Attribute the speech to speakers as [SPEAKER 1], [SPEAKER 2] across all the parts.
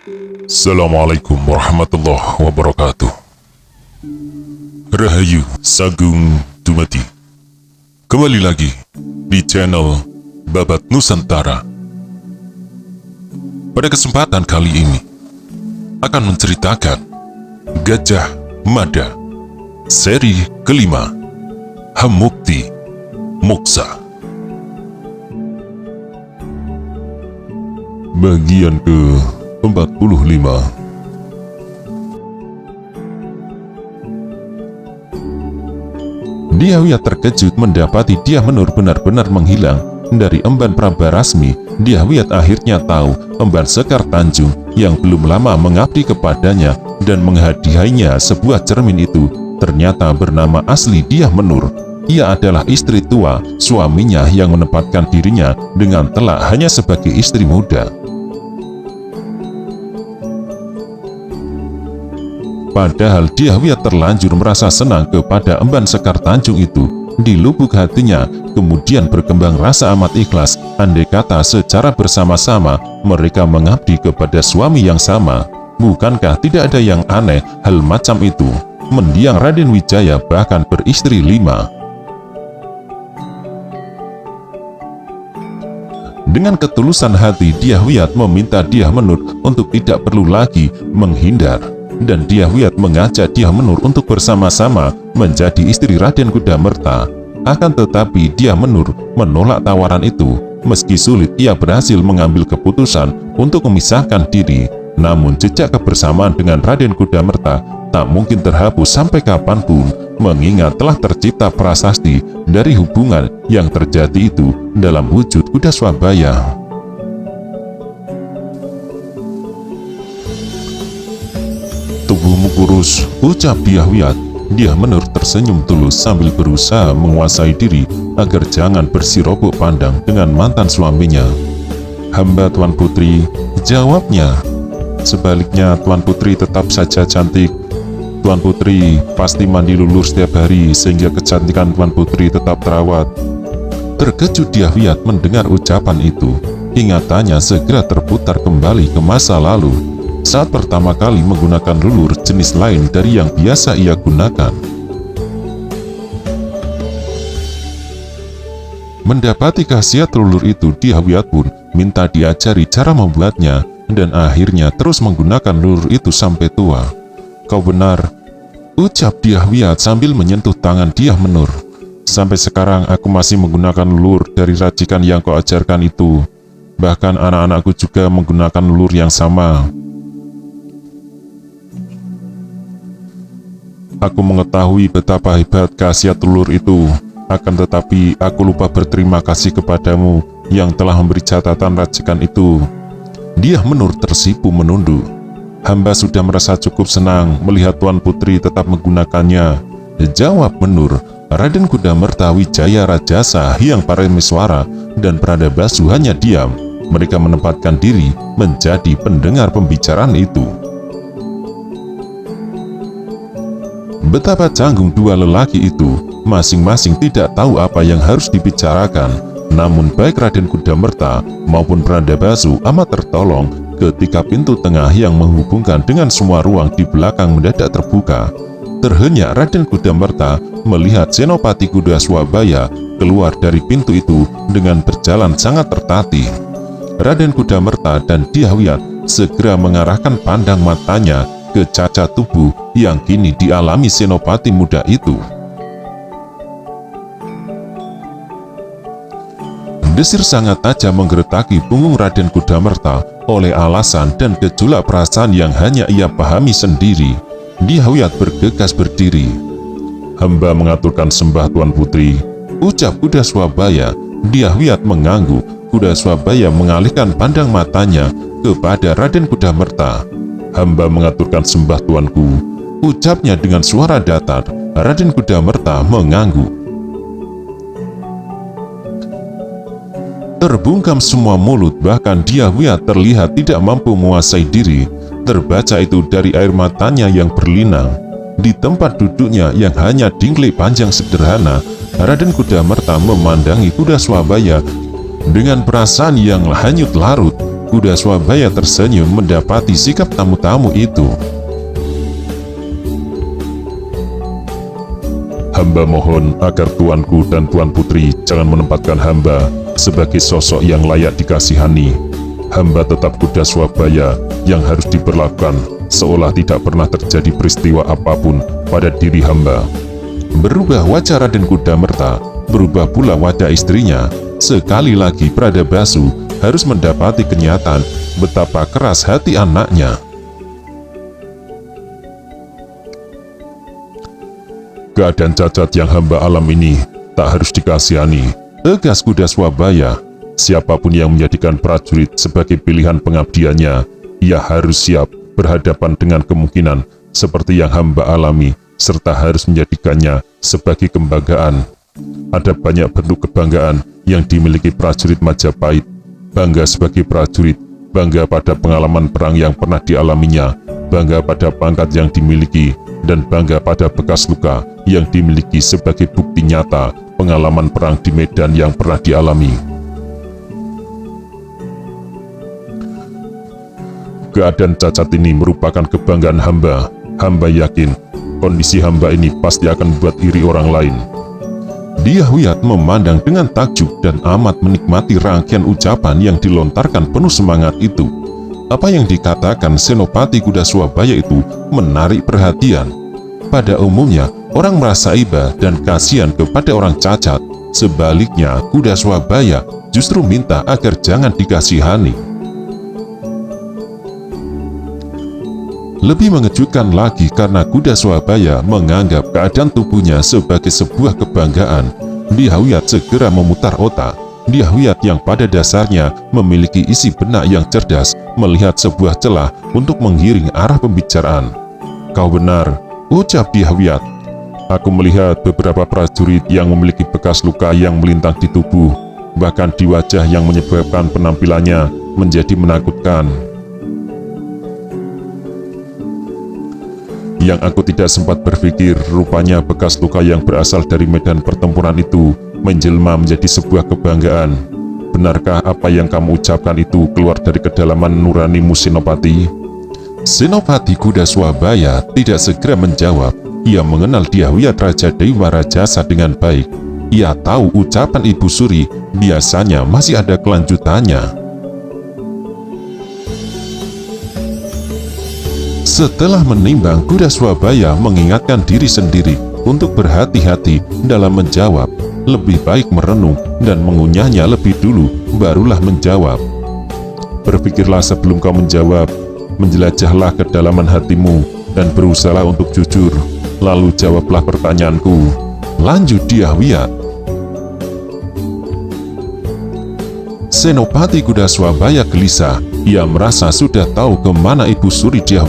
[SPEAKER 1] Assalamualaikum warahmatullahi wabarakatuh. Rahayu Sagung Dumadi. Kembali lagi di channel Babat Nusantara. Pada kesempatan kali ini akan menceritakan Gajah Mada seri kelima, Hamukti Moksa. Bagian ke-45. Dyahwiyat terkejut mendapati Dyah Menur benar-benar menghilang dari emban Prabarasmi. Dyahwiyat akhirnya tahu emban Sekar Tanjung yang belum lama mengabdi kepadanya dan menghadiahnya sebuah cermin itu ternyata bernama asli Dyah Menur. Ia adalah istri tua suaminya yang menempatkan dirinya dengan telak hanya sebagai istri muda. Padahal Dyahwiyat terlanjur merasa senang kepada emban Sekar Tanjung itu. Di lubuk hatinya kemudian berkembang rasa amat ikhlas, andai kata secara bersama-sama mereka mengabdi kepada suami yang sama. Bukankah tidak ada yang aneh hal macam itu? Mendiang Raden Wijaya bahkan beristri 5. Dengan ketulusan hati, Dyahwiyat meminta Dyah Menur untuk tidak perlu lagi menghindar. Dan Dyahwiyat mengajak Dyah Menur untuk bersama-sama menjadi istri Raden Kudamerta. Akan tetapi Dyah Menur menolak tawaran itu. Meski sulit, ia berhasil mengambil keputusan untuk memisahkan diri. Namun jejak kebersamaan dengan Raden Kudamerta tak mungkin terhapus sampai kapanpun, mengingat telah tercipta prasasti dari hubungan yang terjadi itu dalam wujud kuda Swabaya. "Tubuhmu kurus," ucap Dyahwiyat. Dyah Menur tersenyum tulus sambil berusaha menguasai diri agar jangan bersirobok pandang dengan mantan suaminya. "Hamba Tuan Putri," jawabnya. "Sebaliknya Tuan Putri tetap saja cantik. Tuan Putri pasti mandi lulur setiap hari sehingga kecantikan Tuan Putri tetap terawat." Terkejut Dyahwiyat mendengar ucapan itu. Ingatannya segera terputar kembali ke masa lalu saat pertama kali menggunakan lulur jenis lain dari yang biasa ia gunakan. Mendapati khasiat lulur itu, Dyahwiyat pun minta diajari cara membuatnya dan akhirnya terus menggunakan lulur itu sampai tua. "Kau benar," ucap Dyahwiyat sambil menyentuh tangan Dyah Menur. "Sampai sekarang aku masih menggunakan lulur dari racikan yang kau ajarkan itu. Bahkan anak-anakku juga menggunakan lulur yang sama. Aku mengetahui betapa hebat khasiat lulur itu. Akan tetapi aku lupa berterima kasih kepadamu yang telah memberi catatan racikan itu." Dyah Menur tersipu menunduk. "Hamba sudah merasa cukup senang melihat Tuan Putri tetap menggunakannya," jawab Menur. Raden Kudamerta, Wijaya Rajasa, Hyang Parameswara, dan Pradabasu hanya diam. Mereka menempatkan diri menjadi pendengar pembicaraan itu. Betapa canggung dua lelaki itu, masing-masing tidak tahu apa yang harus dibicarakan. Namun baik Raden Kudamerta maupun Pradabasu amat tertolong ketika pintu tengah yang menghubungkan dengan semua ruang di belakang mendadak terbuka. Terhenyak Raden Kudamerta melihat Senopati Kuda Swabaya keluar dari pintu itu dengan berjalan sangat tertatih. Raden Kudamerta dan Dyahwiyat segera mengarahkan pandang matanya ke cacat tubuh yang kini dialami senopati muda itu. Desir sangat tajam menggeretaki punggung Raden Kudamerta oleh alasan dan gejolak perasaan yang hanya ia pahami sendiri. Dyahwiyat bergegas berdiri. "Hamba mengaturkan sembah Tuan Putri," ucap Kuda Swabaya. Dyahwiyat mengangguk. Kuda Swabaya mengalihkan pandang matanya kepada Raden Kudamerta. "Hamba mengaturkan sembah tuanku," ucapnya dengan suara datar. Raden Kudamerta mengangguk. Terbungkam semua mulut, bahkan Dyahwiyat terlihat tidak mampu menguasai diri. Terbaca itu dari air matanya yang berlinang. Di tempat duduknya yang hanya dinglai panjang sederhana, Raden Kudamerta memandangi Kuda Swabaya dengan perasaan yang hanyut larut. Kuda Swabaya tersenyum mendapati sikap tamu-tamu itu. Hamba mohon agar tuanku dan tuan putri jangan menempatkan hamba sebagai sosok yang layak dikasihani. Hamba tetap kuda Swabaya yang harus diperlakukan seolah tidak pernah terjadi peristiwa apapun pada diri hamba. Berubah wajah Raden Kudamerta, berubah pula wajah istrinya. Sekali lagi Pradabasu harus mendapati kenyataan betapa keras hati anaknya. Keadaan cacat yang hamba alam ini tak harus dikasihani, tegas kuda Swabaya. Siapapun yang menjadikan prajurit sebagai pilihan pengabdiannya, ia harus siap berhadapan dengan kemungkinan seperti yang hamba alami, serta harus menjadikannya sebagai kebanggaan. Ada banyak bentuk kebanggaan yang dimiliki prajurit Majapahit. Bangga sebagai prajurit, bangga pada pengalaman perang yang pernah dialaminya, bangga pada pangkat yang dimiliki, dan bangga pada bekas luka yang dimiliki sebagai bukti nyata pengalaman perang di medan yang pernah dialami. Keadaan cacat ini merupakan kebanggaan hamba. Hamba yakin kondisi hamba ini pasti akan membuat iri orang lain. Dyah memandang dengan takjub dan amat menikmati rangkaian ucapan yang dilontarkan penuh semangat itu. Apa yang dikatakan Senopati Kuda Swabaya itu menarik perhatian. Pada umumnya, orang merasa iba dan kasihan kepada orang cacat. Sebaliknya, Kuda Swabaya justru minta agar jangan dikasihani. Lebih mengejutkan lagi karena Kuda Swabaya menganggap keadaan tubuhnya sebagai sebuah kebanggaan. Dyah segera memutar otak. Dyah yang pada dasarnya memiliki isi benak yang cerdas melihat sebuah celah untuk menggiring arah pembicaraan. Kau benar, ucap Dyah. Aku melihat beberapa prajurit yang memiliki bekas luka yang melintang di tubuh, bahkan di wajah yang menyebabkan penampilannya menjadi menakutkan. Yang aku tidak sempat berpikir, rupanya bekas luka yang berasal dari medan pertempuran itu menjelma menjadi sebuah kebanggaan. Benarkah apa yang kamu ucapkan itu keluar dari kedalaman nuranimu, Senopati? Senopati Kuda Swabaya tidak segera menjawab. Ia mengenal Dyah Raja Dewa Rajasa dengan baik. Ia tahu ucapan Ibu Suri biasanya masih ada kelanjutannya. Setelah menimbang, Kuda Swabaya mengingatkan diri sendiri untuk berhati-hati dalam menjawab. Lebih baik merenung dan mengunyahnya lebih dulu, barulah menjawab. Berpikirlah sebelum kau menjawab, menjelajahlah kedalaman hatimu dan berusaha untuk jujur, lalu jawablah pertanyaanku. Lanjut Dyah. Senopati Kuda Swabaya gelisah. Ia merasa sudah tahu kemana Ibu Suri Dyah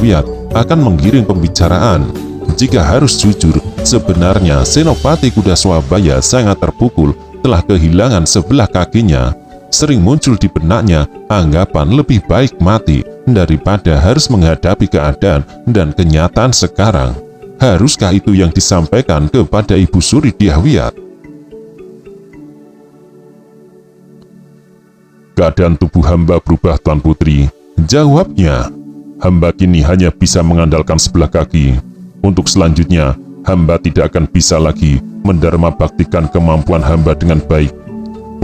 [SPEAKER 1] akan menggiring pembicaraan. Jika harus jujur, sebenarnya Senopati Kuda Swabaya sangat terpukul telah kehilangan sebelah kakinya. Sering muncul di benaknya anggapan lebih baik mati daripada harus menghadapi keadaan dan kenyataan sekarang. Haruskah itu yang disampaikan kepada Ibu Suri Dyah? Keadaan tubuh hamba berubah, Tuan Putri. Jawabnya, hamba kini hanya bisa mengandalkan sebelah kaki. Untuk selanjutnya, hamba tidak akan bisa lagi mendarma baktikan kemampuan hamba dengan baik.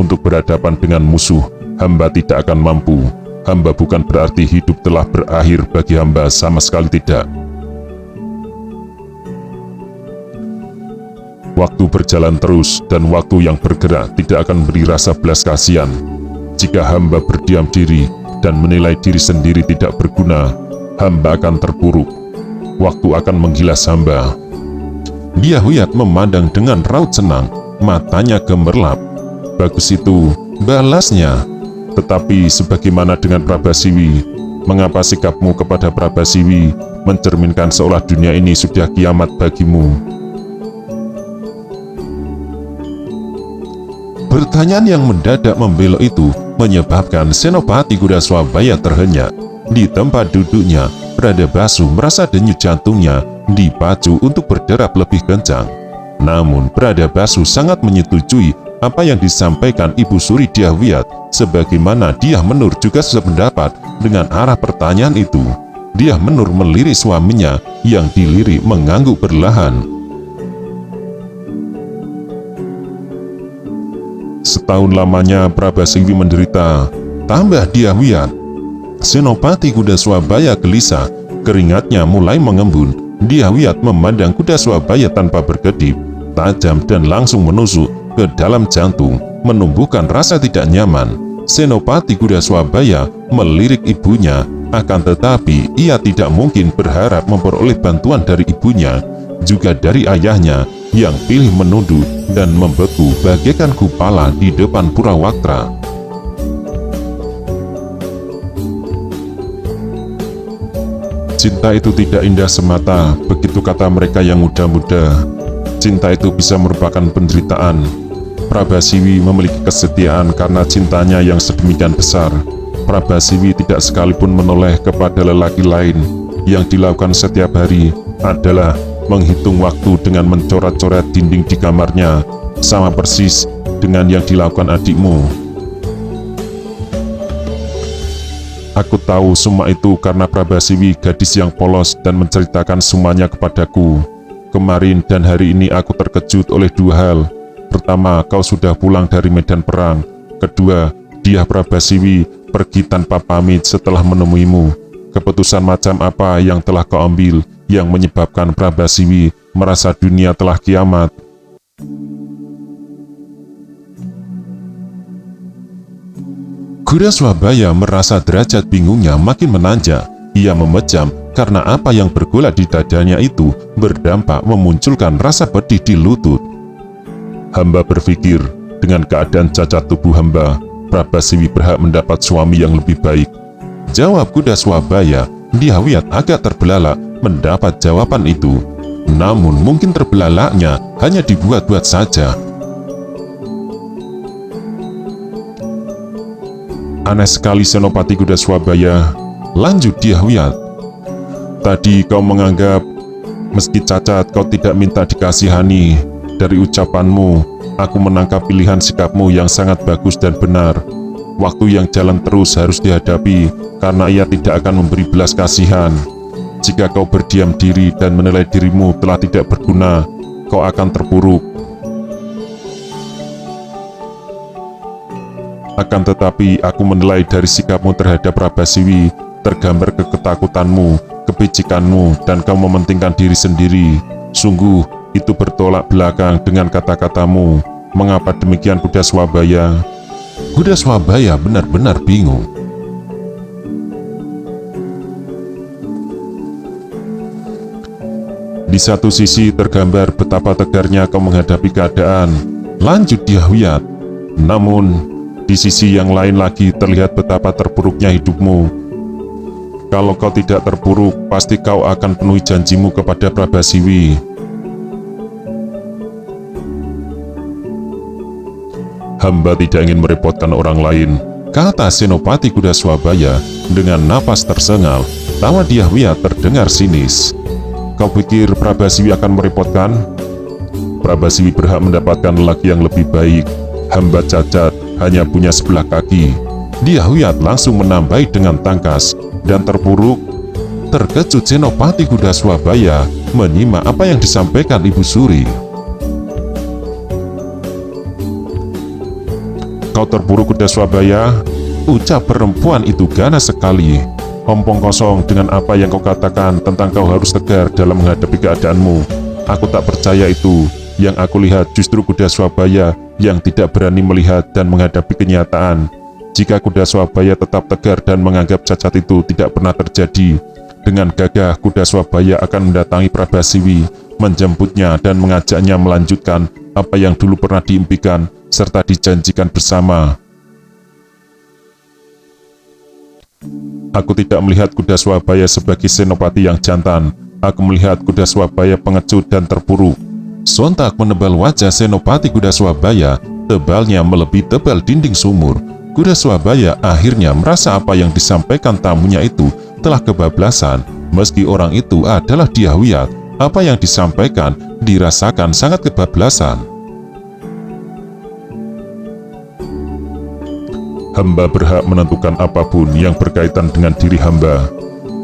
[SPEAKER 1] Untuk berhadapan dengan musuh, hamba tidak akan mampu. Hamba bukan berarti hidup telah berakhir bagi hamba, sama sekali tidak. Waktu berjalan terus dan waktu yang bergerak tidak akan beri rasa belas kasihan. Jika hamba berdiam diri dan menilai diri sendiri tidak berguna, hamba akan terpuruk. Waktu akan menggilas hamba. Dyah memandang dengan raut senang, matanya gemerlap. Bagus itu, balasnya. Tetapi sebagaimana dengan Prabasiwi, mengapa sikapmu kepada Prabasiwi mencerminkan seolah dunia ini sudah kiamat bagimu? Pertanyaan yang mendadak membelok itu menyebabkan Senopati Kuda Swabaya terhenyak. Di tempat duduknya, Pradabasu merasa denyut jantungnya dipacu untuk berderap lebih kencang. Namun Pradabasu sangat menyetujui apa yang disampaikan Ibu Suri Dyahwiyat, sebagaimana Dyah Menur juga sependapat dengan arah pertanyaan itu. Dyah Menur melirik suaminya yang dilirik mengangguk perlahan. Setahun lamanya Prabasiwi menderita, tambah Dyahwiyat. Senopati kuda Swabaya gelisah, keringatnya mulai mengembun. Dyahwiyat memandang kuda Swabaya tanpa berkedip, tajam dan langsung menusuk ke dalam jantung, menumbuhkan rasa tidak nyaman. Senopati kuda Swabaya melirik ibunya, akan tetapi ia tidak mungkin berharap memperoleh bantuan dari ibunya, juga dari ayahnya yang pilih menunduk dan membeku bagaikan kupala di depan Purawaktra. Cinta itu tidak indah semata, begitu kata mereka yang muda-muda. Cinta itu bisa merupakan penderitaan. Prabasiwi memiliki kesetiaan karena cintanya yang sedemikian besar. Prabasiwi tidak sekalipun menoleh kepada lelaki lain. Yang dilakukan setiap hari adalah menghitung waktu dengan mencoret-coret dinding di kamarnya, sama persis dengan yang dilakukan adikmu. Aku tahu semua itu karena Prabasiwi gadis yang polos dan menceritakan semuanya kepadaku. Kemarin dan hari ini aku terkejut oleh dua hal. Pertama, kau sudah pulang dari medan perang. Kedua, Dyah Prabasiwi pergi tanpa pamit setelah menemuimu. Keputusan macam apa yang telah kau ambil yang menyebabkan Prabasiwi merasa dunia telah kiamat? Kuda Swabaya merasa derajat bingungnya makin menanjak. Ia memejam karena apa yang bergolak di dadanya itu berdampak memunculkan rasa pedih di lutut. Hamba berpikir, dengan keadaan cacat tubuh hamba, Prabasiwi berhak mendapat suami yang lebih baik. Jawab kuda Swabaya. Dyahwiyat agak terbelalak mendapat jawaban itu. Namun mungkin terbelalaknya hanya dibuat-buat saja. Aneh sekali Senopati kuda Swabaya, lanjut Dyahwiyat. Tadi kau menganggap meski cacat kau tidak minta dikasihani. Dari ucapanmu, aku menangkap pilihan sikapmu yang sangat bagus dan benar. Waktu yang jalan terus harus dihadapi karena ia tidak akan memberi belas kasihan. Jika kau berdiam diri dan menilai dirimu telah tidak berguna, kau akan terpuruk. Akan tetapi aku menilai dari sikapmu terhadap Prabasiwi, tergambar ketakutanmu, kepicikanmu, dan kau mementingkan diri sendiri. Sungguh, itu bertolak belakang dengan kata-katamu. Mengapa demikian kuda Swabaya? Kuda Swabaya benar-benar bingung. Di satu sisi tergambar betapa tegarnya kau menghadapi keadaan, lanjut Dyahwiyat. Namun, di sisi yang lain lagi terlihat betapa terpuruknya hidupmu. Kalau kau tidak terpuruk, pasti kau akan penuhi janjimu kepada Prabasiwi. Hamba tidak ingin merepotkan orang lain, kata Senopati kuda Swabaya dengan napas tersengal. Tawa Dyahwiyat terdengar sinis. Kau pikir Prabasiwi akan merepotkan? Prabasiwi berhak mendapatkan lelaki yang lebih baik. Hamba cacat, hanya punya sebelah kaki. Dyahwiyat langsung menambahi dengan tangkas. Dan terpuruk? Terkejut Senopati kuda Swabaya menyimak apa yang disampaikan Ibu Suri. Kau terpuruk kuda Swabaya? Ucap perempuan itu ganas sekali. Ompong kosong dengan apa yang kau katakan tentang kau harus tegar dalam menghadapi keadaanmu. Aku tak percaya itu. Yang aku lihat justru kuda Swabaya yang tidak berani melihat dan menghadapi kenyataan. Jika kuda Swabaya tetap tegar dan menganggap cacat itu tidak pernah terjadi, dengan gagah kuda Swabaya akan mendatangi Prabasiwi, menjemputnya dan mengajaknya melanjutkan apa yang dulu pernah diimpikan serta dijanjikan bersama. Aku tidak melihat kuda Swabaya sebagai senopati yang jantan. Aku melihat kuda Swabaya pengecut dan terpuruk. Sontak menebal wajah Senopati kuda Swabaya, tebalnya melebihi tebal dinding sumur. Kuda Swabaya akhirnya merasa apa yang disampaikan tamunya itu telah kebablasan. Meski orang itu adalah Dyahwiyat, apa yang disampaikan dirasakan sangat kebablasan. Hamba berhak menentukan apapun yang berkaitan dengan diri hamba.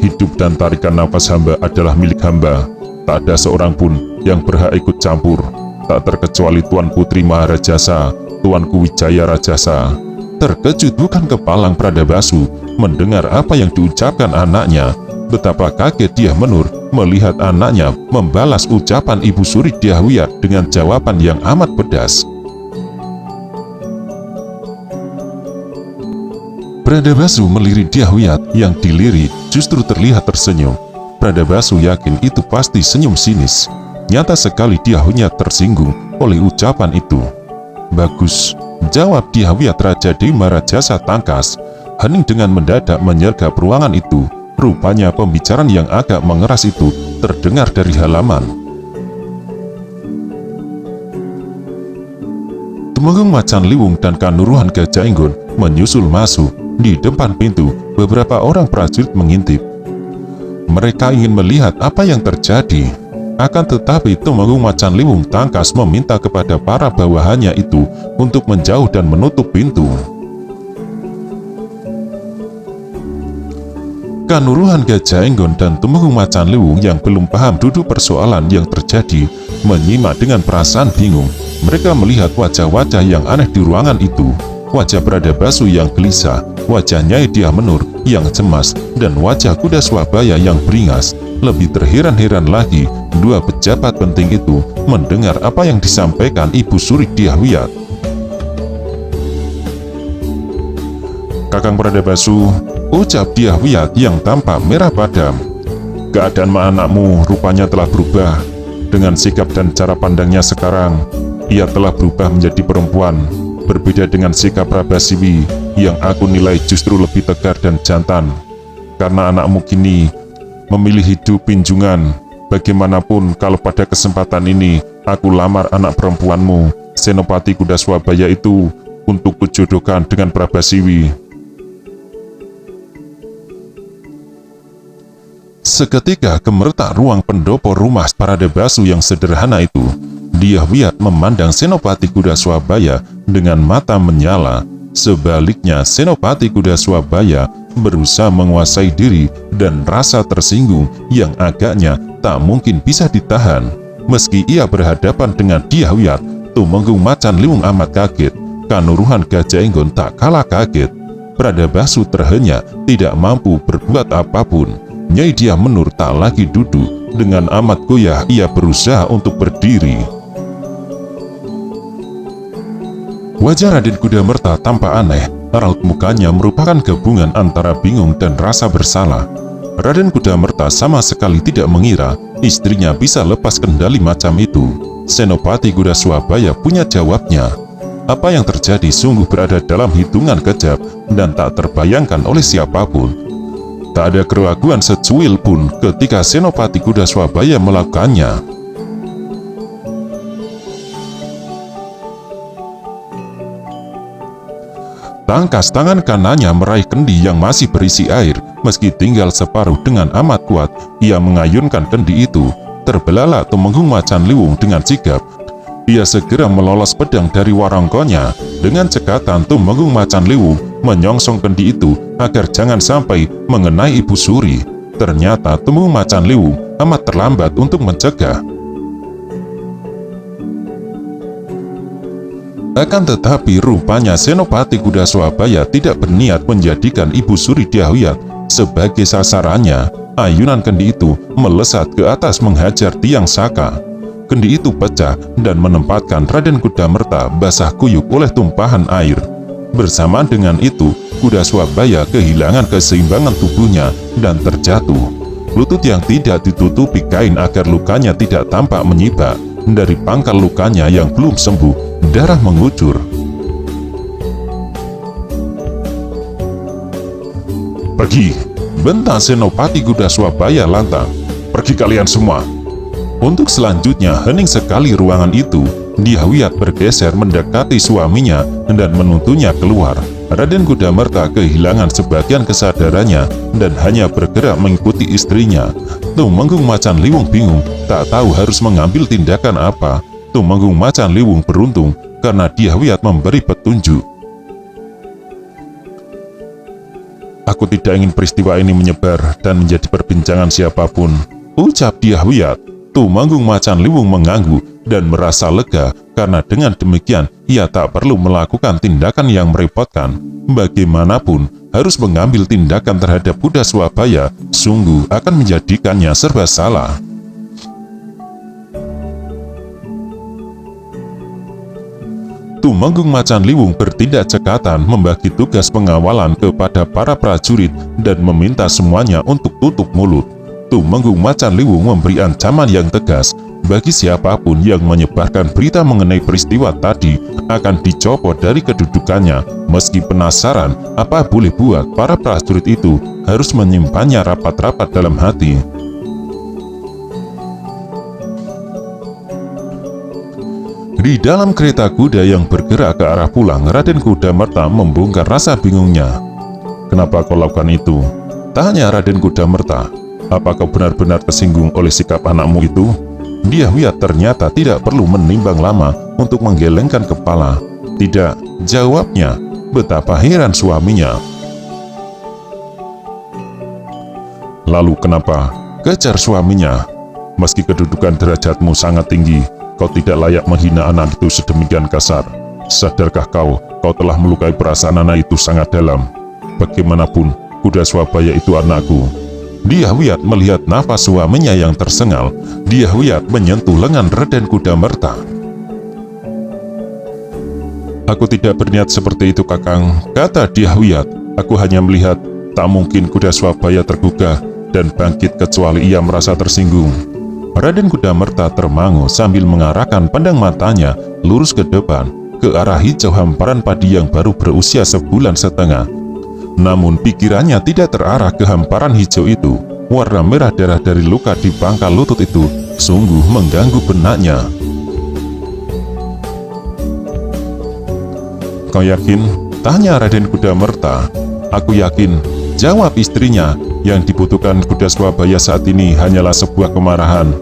[SPEAKER 1] Hidup dan tarikan nafas hamba adalah milik hamba. Tak ada seorang pun yang berhak ikut campur, tak terkecuali Tuan Putri Maharajasa, Tuanku Wijaya Rajasa. Terkejut bukan kepalang Pradabasu mendengar apa yang diucapkan anaknya. Betapa kaget dia Menur melihat anaknya membalas ucapan Ibu Suri Dyahwiyat dengan jawaban yang amat pedas. Pradabasu melirik Dyahwiyat yang dilirik justru terlihat tersenyum. Pradabasu yakin itu pasti senyum sinis. Nyata sekali Dyahwiyat tersinggung oleh ucapan itu. Bagus, jawab Dyahwiyat Raja Dewi Maharajasa tangkas. Hening dengan mendadak menyergap ruangan itu. Rupanya pembicaraan yang agak mengeras itu terdengar dari halaman. Tumenggung Macan Liwung dan Kanuruhan Gajah Enggon menyusul masuk. Di depan pintu, beberapa orang prajurit mengintip. Mereka ingin melihat apa yang terjadi. Akan tetapi Tumenggung Macan Liwung tangkas meminta kepada para bawahannya itu untuk menjauh dan menutup pintu. Kanuruhan Gajah Enggon dan Tumenggung Macan Liwung yang belum paham duduk persoalan yang terjadi menyimak dengan perasaan bingung. Mereka melihat wajah-wajah yang aneh di ruangan itu. Wajah Pradabasu yang gelisah, wajah Nyai Dyah Menur yang cemas, dan wajah Kuda Swabaya yang beringas. Lebih terheran-heran lagi, dua pejabat penting itu mendengar apa yang disampaikan Ibu Suri Dyahwiyat. Kakang Pradabasu, ucap Dyahwiyat yang tampak merah padam. Keadaan anakmu rupanya telah berubah. Dengan sikap dan cara pandangnya sekarang, ia telah berubah menjadi perempuan. Berbeda dengan sikap Prabasiwi yang aku nilai justru lebih tegar dan jantan. Karena anakmu kini memilih hidup pinjungan. Bagaimanapun kalau pada kesempatan ini aku lamar anak perempuanmu, Senopati Kuda Swabaya itu, untuk kujodohkan dengan Prabasiwi. Seketika gemertak ruang pendopo rumah Pradabasu yang sederhana itu. Dyahwiyat memandang Senopati Kuda Swabaya dengan mata menyala. Sebaliknya Senopati Kuda Swabaya berusaha menguasai diri dan rasa tersinggung yang agaknya tak mungkin bisa ditahan. Meski ia berhadapan dengan Dyahwiyat, Tumenggung Macan Liwung amat kaget. Kanuruhan Gajah Enggon tak kalah kaget. Pradabasu terhenyak, tidak mampu berbuat apapun. Nyai Dyah Menur tak lagi duduk. Dengan amat goyah ia berusaha untuk berdiri. Wajah Raden Kudamerta tampak aneh. Raut mukanya merupakan gabungan antara bingung dan rasa bersalah. Raden Kudamerta sama sekali tidak mengira istrinya bisa lepas kendali macam itu. Senopati Kuda Swabaya punya jawabnya. Apa yang terjadi sungguh berada dalam hitungan kejap dan tak terbayangkan oleh siapapun. Tak ada keraguan secuil pun ketika Senopati Kuda Swabaya melakukannya. Tangkas tangan kanannya meraih kendi yang masih berisi air. Meski tinggal separuh dengan amat kuat, ia mengayunkan kendi itu. Terbelalak Tumenggung Macan Liwung dengan sigap. Ia segera melolos pedang dari warangkonya. Dengan cekatan Tumenggung Macan Liwung menyongsong kendi itu agar jangan sampai mengenai Ibu Suri. Ternyata Tumenggung Macan Liwung amat terlambat untuk mencegah. Akan tetapi rupanya Senopati Kuda Swabaya tidak berniat menjadikan Ibu Suri Dyahwiyat sebagai sasarannya. Ayunan kendi itu melesat ke atas menghajar tiang saka. Kendi itu pecah dan menempatkan Raden Kudamerta basah kuyup oleh tumpahan air. Bersamaan dengan itu, Kuda Swabaya kehilangan keseimbangan tubuhnya dan terjatuh. Lutut yang tidak ditutupi kain agar lukanya tidak tampak menyibak. Dari pangkal lukanya yang belum sembuh, darah mengucur. Pergi, bentak Senopati Kuda Swabaya lantang. Pergi kalian semua. Untuk selanjutnya, hening sekali ruangan itu. Dyahwiyat bergeser mendekati suaminya dan menuntunnya keluar. Raden Kudamerta kehilangan sebagian kesadarannya dan hanya bergerak mengikuti istrinya. Tumenggung Macan Liwung bingung, tak tahu harus mengambil tindakan apa. Tumenggung Macan Liwung beruntung karena Dyahwiyat memberi petunjuk. Aku tidak ingin peristiwa ini menyebar dan menjadi perbincangan siapapun, ucap Dyahwiyat. Tumenggung Macan Liwung mengangguk dan merasa lega karena dengan demikian ia tak perlu melakukan tindakan yang merepotkan. Bagaimanapun, harus mengambil tindakan terhadap kuda Swabaya sungguh akan menjadikannya serba salah. Tumenggung Macan Liwung bertindak cekatan membagi tugas pengawalan kepada para prajurit dan meminta semuanya untuk tutup mulut. Tumenggung Macan Liwung memberi ancaman yang tegas, bagi siapapun yang menyebarkan berita mengenai peristiwa tadi akan dicopot dari kedudukannya. Meski penasaran apa boleh buat, para prajurit itu harus menyimpannya rapat-rapat dalam hati. Di dalam kereta kuda yang bergerak ke arah pulang, Raden Kudamerta membongkar rasa bingungnya. "Kenapa kau lakukan itu?" tanya Raden Kudamerta. "Apa kau benar-benar tersinggung oleh sikap anakmu itu?" Dyahwiyat ternyata tidak perlu menimbang lama untuk menggelengkan kepala. "Tidak," jawabnya. Betapa heran suaminya. "Lalu kenapa?" kejar suaminya. "Meski kedudukan derajatmu sangat tinggi, kau tidak layak menghina anak itu sedemikian kasar. Sadarkah kau telah melukai perasaan anak itu sangat dalam? Bagaimanapun, kuda Swabaya itu anakku." Dyahwiyat melihat nafas suaminya yang tersengal. Dyahwiyat menyentuh lengan Raden Kudamerta. "Aku tidak berniat seperti itu, Kakang," kata Dyahwiyat. "Aku hanya melihat tak mungkin kuda Swabaya tergugah dan bangkit kecuali ia merasa tersinggung." Raden Kudamerta termangu sambil mengarahkan pandang matanya lurus ke depan, ke arah hijau hamparan padi yang baru berusia sebulan setengah. Namun pikirannya tidak terarah ke hamparan hijau itu. Warna merah darah dari luka di pangkal lutut itu sungguh mengganggu benaknya. "Kau yakin?" tanya Raden Kudamerta. "Aku yakin," jawab istrinya. "Yang dibutuhkan kuda Swabaya saat ini hanyalah sebuah kemarahan.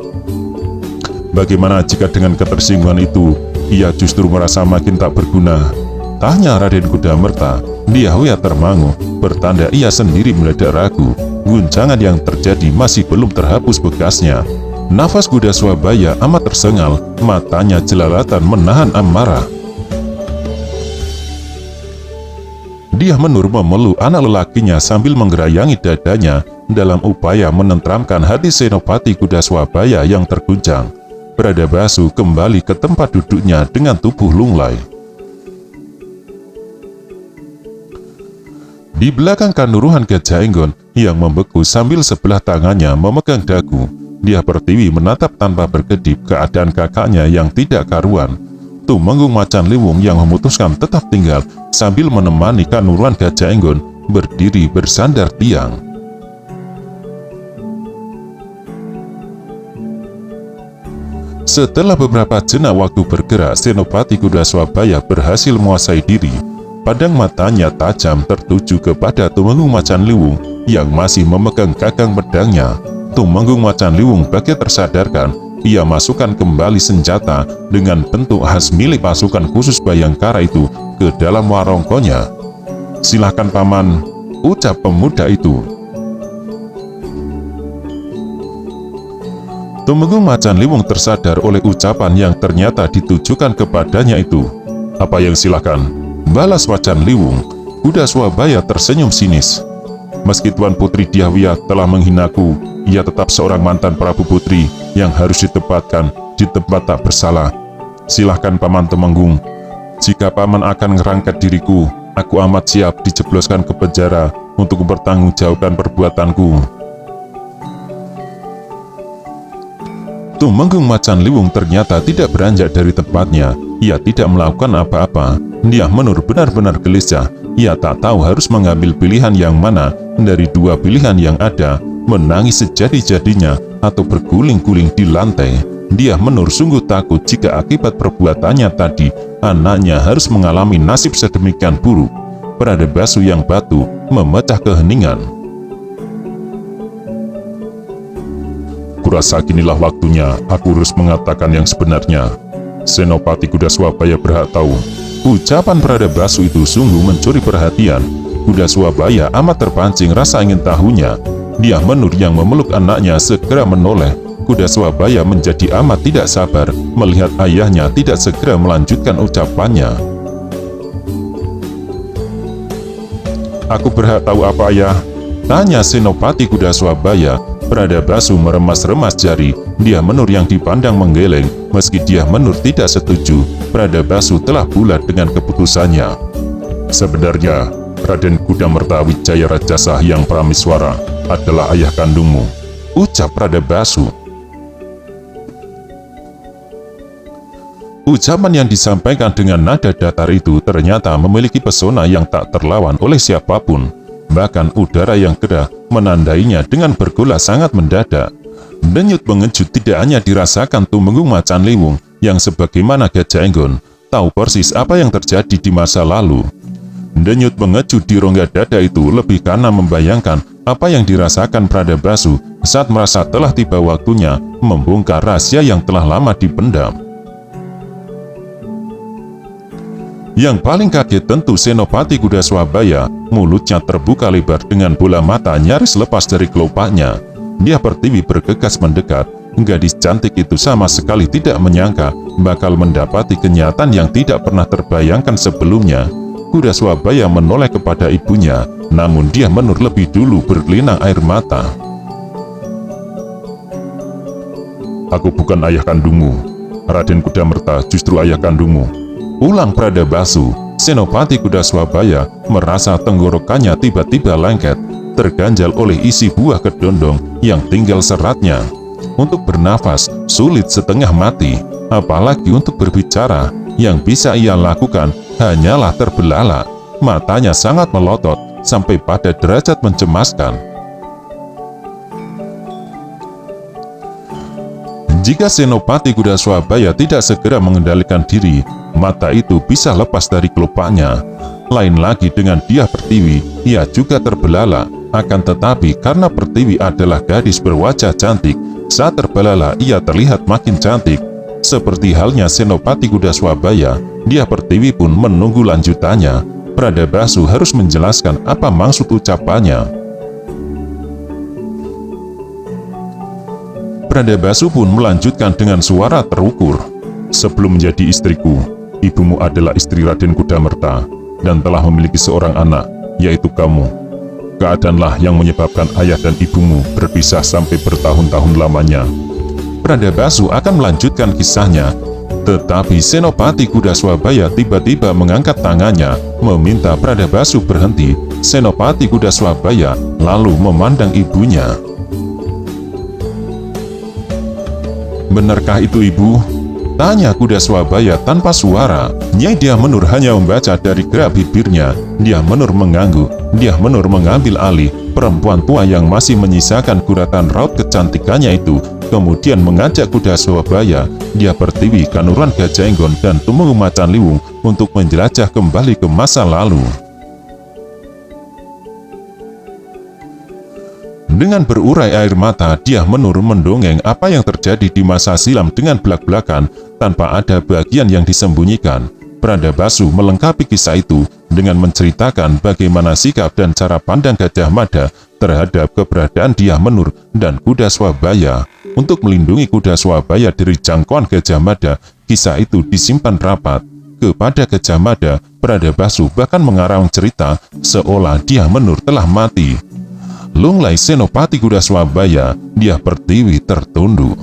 [SPEAKER 1] Bagaimana jika dengan ketersinggungan itu ia justru merasa makin tak berguna?" tanya Raden Kudamerta. Dyahwiyat termangu, bertanda ia sendiri mendadak ragu. Guncangan yang terjadi masih belum terhapus bekasnya. Nafas kuda Swabaya amat tersengal, matanya jelalatan menahan amarah. Dyahmenur memeluk anak lelakinya sambil menggerayangi dadanya dalam upaya menenteramkan hati Senopati kuda Swabaya yang terguncang. Bradabasa kembali ke tempat duduknya dengan tubuh lunglai. Di belakang Kanuruhan Gajah Enggon yang membeku sambil sebelah tangannya memegang dagu, Dyah Pertiwi menatap tanpa berkedip keadaan kakaknya yang tidak karuan. Tumenggung Macan Liwung yang memutuskan tetap tinggal sambil menemani Kanuruhan Gajah Enggon berdiri bersandar tiang. Setelah beberapa jenak waktu bergerak, Senopati kuda Swabaya berhasil menguasai diri. Pandang matanya tajam tertuju kepada Tumenggung Macan Liwung yang masih memegang gagang pedangnya. Tumenggung Macan Liwung bagai tersadarkan, ia masukkan kembali senjata dengan bentuk khas milik pasukan khusus Bayangkara itu ke dalam warongkonya. "Silahkan Paman," ucap pemuda itu. Tumenggung Macan Liwung tersadar oleh ucapan yang ternyata ditujukan kepadanya itu. "Apa yang silahkan?" balas Macan Liwung. Kuda Swabaya tersenyum sinis. "Meski Tuan Putri Dyahwiyat telah menghinaku, ia tetap seorang mantan Prabu Putri yang harus ditempatkan di tempat tak bersalah. Silahkan Paman Tumenggung. Jika Paman akan ngerangket diriku, aku amat siap dijebloskan ke penjara untuk mempertanggungjawabkan perbuatanku." Tumenggung Macan Liwung ternyata tidak beranjak dari tempatnya. Ia tidak melakukan apa-apa. Dyahmenur benar-benar gelisah. Ia tak tahu harus mengambil pilihan yang mana dari dua pilihan yang ada, menangis sejadi-jadinya atau berguling-guling di lantai. Dyahmenur sungguh takut jika akibat perbuatannya tadi, anaknya harus mengalami nasib sedemikian buruk. Bradabasa yang batu memecah keheningan. "Kurasa kinilah waktunya aku harus mengatakan yang sebenarnya. Senopati kuda Swabaya berhak tahu." Ucapan Bradabasa itu sungguh mencuri perhatian. Kuda Swabaya amat terpancing rasa ingin tahunya. Dyah Menur yang memeluk anaknya segera menoleh. Kuda Swabaya menjadi amat tidak sabar melihat ayahnya tidak segera melanjutkan ucapannya. "Aku berhak tahu apa, Ayah?" tanya Senopati Kuda Swabaya. Pradabasu meremas-remas jari. Dyah Menur yang dipandang menggeleng. Meski Dyah Menur tidak setuju, Pradabasu telah bulat dengan keputusannya. "Sebenarnya, Raden Kudamerta Wijaya Rajasa Hyang Prameswara adalah ayah kandungmu," ucap Pradabasu. Ucapan yang disampaikan dengan nada datar itu ternyata memiliki pesona yang tak terlawan oleh siapapun. Bahkan udara yang gerah menandainya dengan bergolak sangat mendadak. Denyut mengejut tidak hanya dirasakan Tumenggung Macan Liwung yang sebagaimana Gajah Enggon tahu persis apa yang terjadi di masa lalu. Denyut mengejut di rongga dada itu lebih karena membayangkan apa yang dirasakan Pradabasu saat merasa telah tiba waktunya membongkar rahasia yang telah lama dipendam. Yang paling kaget tentu Senopati Kuda Swabaya. Mulutnya terbuka lebar dengan bola mata nyaris lepas dari kelopaknya. Dia Pertiwi bergegas mendekat. Gadis cantik itu sama sekali tidak menyangka bakal mendapati kenyataan yang tidak pernah terbayangkan sebelumnya. Kuda Swabaya menoleh kepada ibunya, namun Dyah Menur lebih dulu berlinang air mata. "Aku bukan ayah kandungmu. Raden Kudamerta justru ayah kandungmu," ulang Pradabasu. Senopati Kuda Swabaya merasa tenggorokannya tiba-tiba lengket, terganjal oleh isi buah kedondong yang tinggal seratnya. Untuk bernafas sulit setengah mati, apalagi untuk berbicara. Yang bisa ia lakukan hanyalah terbelalak. Matanya sangat melotot sampai pada derajat mencemaskan. Jika Senopati Kuda Swabaya tidak segera mengendalikan diri, mata itu bisa lepas dari kelopaknya. Lain lagi dengan Dyah Pertiwi, ia juga terbelalak. Akan tetapi karena Pertiwi adalah gadis berwajah cantik, saat terbelalak ia terlihat makin cantik. Seperti halnya Senopati Kuda Swabaya, Dyah Pertiwi pun menunggu lanjutannya. Pradabasu harus menjelaskan apa maksud ucapannya. Pradabasu pun melanjutkan dengan suara terukur. "Sebelum menjadi istriku, ibumu adalah istri Raden Kudamerta dan telah memiliki seorang anak, yaitu kamu. Keadaanlah yang menyebabkan ayah dan ibumu berpisah sampai bertahun-tahun lamanya." Pradabasu akan melanjutkan kisahnya, tetapi Senopati Kuda Swabaya tiba-tiba mengangkat tangannya, meminta Pradabasu berhenti. Senopati Kuda Swabaya lalu memandang ibunya. "Benarkah itu, Ibu?" tanya Kuda Swabaya tanpa suara. Nyai Dyah Menur hanya membaca dari gerak bibirnya. Dyah Menur mengangguk. Dyah Menur mengambil alih. Perempuan tua yang masih menyisakan guratan raut kecantikannya itu kemudian mengajak Kuda Swabaya, Dyah Pertiwi, Kanuran Gajah Enggon, dan Tumenggung Macan Liwung untuk menjelajah kembali ke masa lalu. Dengan berurai air mata, Dyah Menur mendongeng apa yang terjadi di masa silam dengan belak-belakan tanpa ada bagian yang disembunyikan. Pradabasu melengkapi kisah itu dengan menceritakan bagaimana sikap dan cara pandang Gajah Mada terhadap keberadaan Dyah Menur dan Kuda Swabaya. Untuk melindungi Kuda Swabaya dari jangkauan Gajah Mada, kisah itu disimpan rapat. Kepada Gajah Mada, Pradabasu bahkan mengarang cerita seolah Dyah Menur telah mati. Lunglai Senopati Kuda Swabaya, Dyah Pertiwi tertunduk.